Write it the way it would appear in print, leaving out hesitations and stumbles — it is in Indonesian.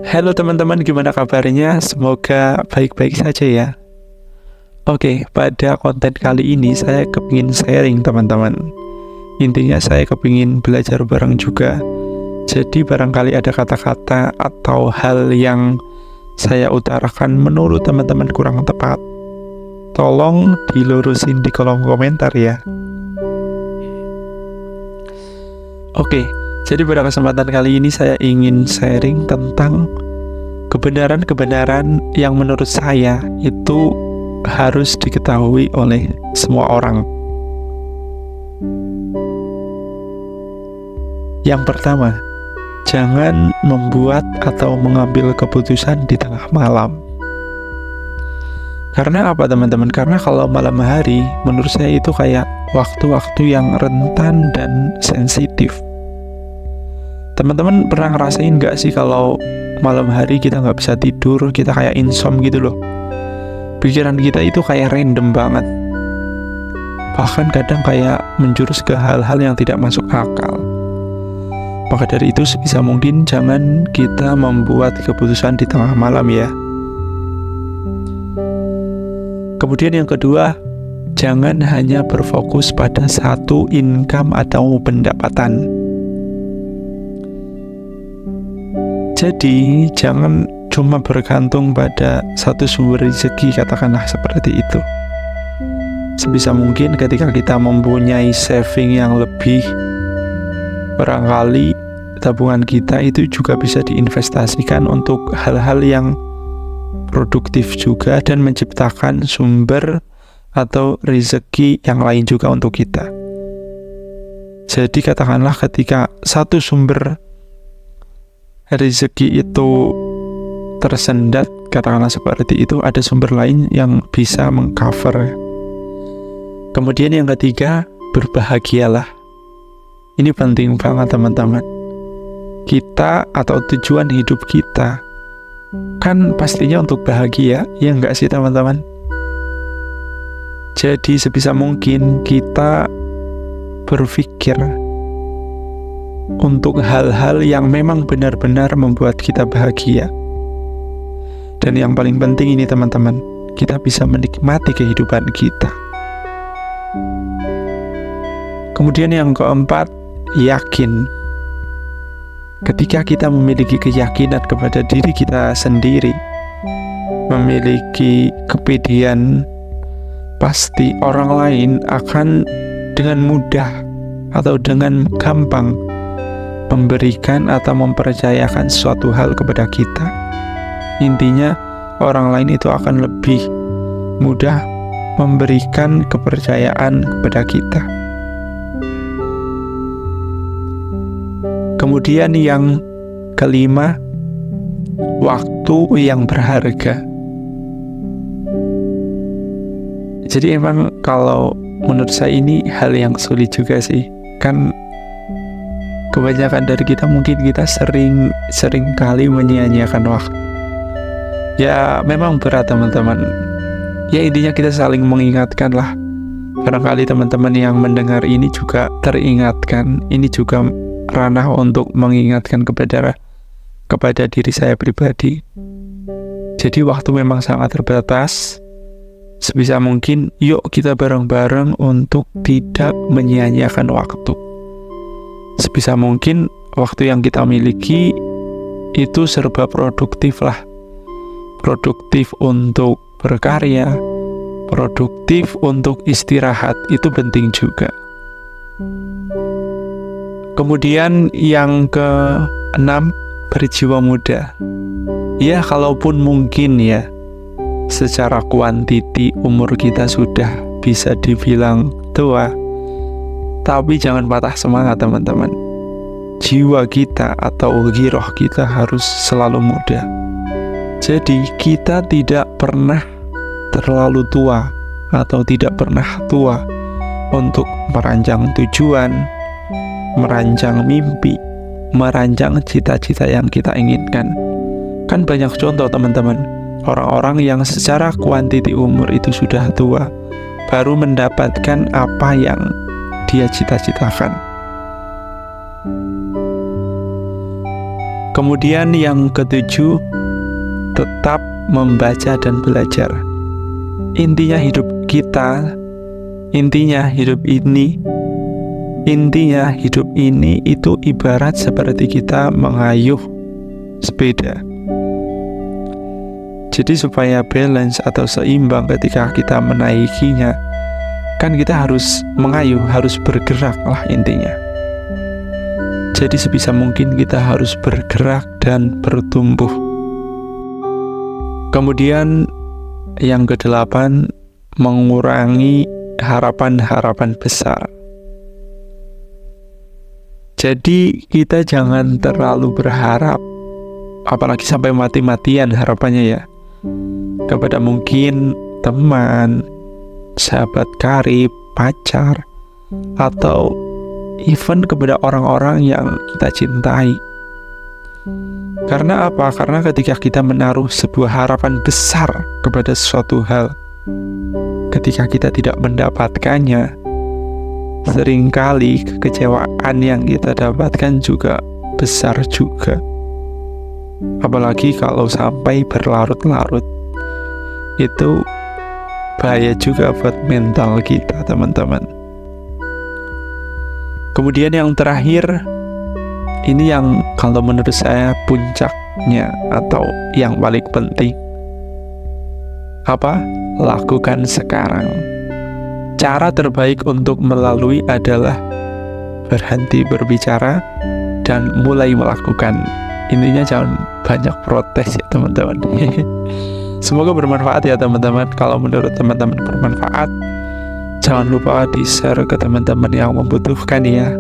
Halo teman-teman, gimana kabarnya? Semoga baik-baik saja ya. Oke, pada konten kali ini saya kepingin sharing teman-teman. Intinya saya kepingin belajar bareng juga. Jadi barangkali ada kata-kata atau hal yang saya utarakan menurut teman-teman kurang tepat, tolong dilurusin di kolom komentar ya. Oke, jadi pada kesempatan kali ini saya ingin sharing tentang kebenaran-kebenaran yang menurut saya itu harus diketahui oleh semua orang. Yang pertama, jangan membuat atau mengambil keputusan di tengah malam. Karena apa teman-teman? Karena kalau malam hari menurut saya itu kayak waktu-waktu yang rentan dan sensitif. Teman-teman pernah ngerasain gak sih kalau malam hari kita nggak bisa tidur, kita kayak insomnia gitu loh. Pikiran kita itu kayak random banget. Bahkan kadang kayak menjurus ke hal-hal yang tidak masuk akal. Maka dari itu sebisa mungkin jangan kita membuat keputusan di tengah malam ya. Kemudian yang kedua, jangan hanya berfokus pada satu income atau pendapatan. Jadi jangan cuma bergantung pada satu sumber rezeki, katakanlah seperti itu. Sebisa mungkin ketika kita mempunyai saving yang lebih, barangkali tabungan kita itu juga bisa diinvestasikan untuk hal-hal yang produktif juga dan menciptakan sumber atau rezeki yang lain juga untuk kita. Jadi katakanlah ketika satu sumber rezeki itu tersendat, katakanlah seperti itu, ada sumber lain yang bisa mengcover. Kemudian yang ketiga, berbahagialah. Ini penting banget teman-teman. Kita atau tujuan hidup kita kan pastinya untuk bahagia, ya enggak sih teman-teman? Jadi sebisa mungkin kita berpikir untuk hal-hal yang memang benar-benar membuat kita bahagia. Dan yang paling penting ini teman-teman, kita bisa menikmati kehidupan kita. Kemudian yang keempat, yakin. Ketika kita memiliki keyakinan kepada diri kita sendiri, memiliki kepedean, pasti orang lain akan dengan mudah atau dengan gampang memberikan atau mempercayakan suatu hal kepada kita. Intinya orang lain itu akan lebih mudah memberikan kepercayaan kepada kita. Kemudian yang kelima, waktu yang berharga. Jadi emang kalau menurut saya ini hal yang sulit juga sih. Kan kebanyakan dari kita mungkin kita sering kali menyia-nyiakan waktu. Ya memang berat teman-teman. Ya intinya kita saling mengingatkan lah. Barangkali teman-teman yang mendengar ini juga teringatkan. Ini juga ranah untuk mengingatkan kepada diri saya pribadi. Jadi waktu memang sangat terbatas. Sebisa mungkin yuk kita bareng-bareng untuk tidak menyia-nyiakan waktu. Sebisa mungkin waktu yang kita miliki itu serba produktif lah. Produktif untuk berkarya, produktif untuk istirahat, itu penting juga. Kemudian yang keenam, berjiwa muda. Ya kalaupun mungkin ya, secara kuantiti umur kita sudah bisa dibilang tua, tapi jangan patah semangat teman-teman. Jiwa kita atau giroh kita harus selalu muda. Jadi kita tidak pernah terlalu tua atau tidak pernah tua untuk merancang tujuan, merancang mimpi, merancang cita-cita yang kita inginkan. Kan banyak contoh teman-teman, orang-orang yang secara kuantiti umur itu sudah tua, baru mendapatkan apa yang dia cita-citakan. Kemudian yang ketujuh, tetap membaca dan belajar. Intinya hidup ini itu ibarat seperti kita mengayuh sepeda. Jadi supaya balance atau seimbang ketika kita menaikinya, kan kita harus mengayuh, harus bergerak lah intinya. Jadi sebisa mungkin kita harus bergerak dan bertumbuh. Kemudian yang kedelapan, mengurangi harapan-harapan besar. Jadi kita jangan terlalu berharap, apalagi sampai mati-matian harapannya ya, kepada mungkin teman, sahabat karib, pacar, atau even kepada orang-orang yang kita cintai. Karena apa? Karena ketika kita menaruh sebuah harapan besar kepada suatu hal, ketika kita tidak mendapatkannya, seringkali kekecewaan yang kita dapatkan juga besar juga. Apalagi kalau sampai berlarut-larut, itu bahaya juga buat mental kita, teman-teman. Kemudian yang terakhir, ini yang kalau menurut saya puncaknya atau yang paling penting. Apa? Lakukan sekarang. Cara terbaik untuk melalui adalah berhenti berbicara dan mulai melakukan. Intinya jangan banyak protes ya teman-teman. Semoga bermanfaat ya teman-teman. Kalau menurut teman-teman bermanfaat, jangan lupa di-share ke teman-teman yang membutuhkan ya.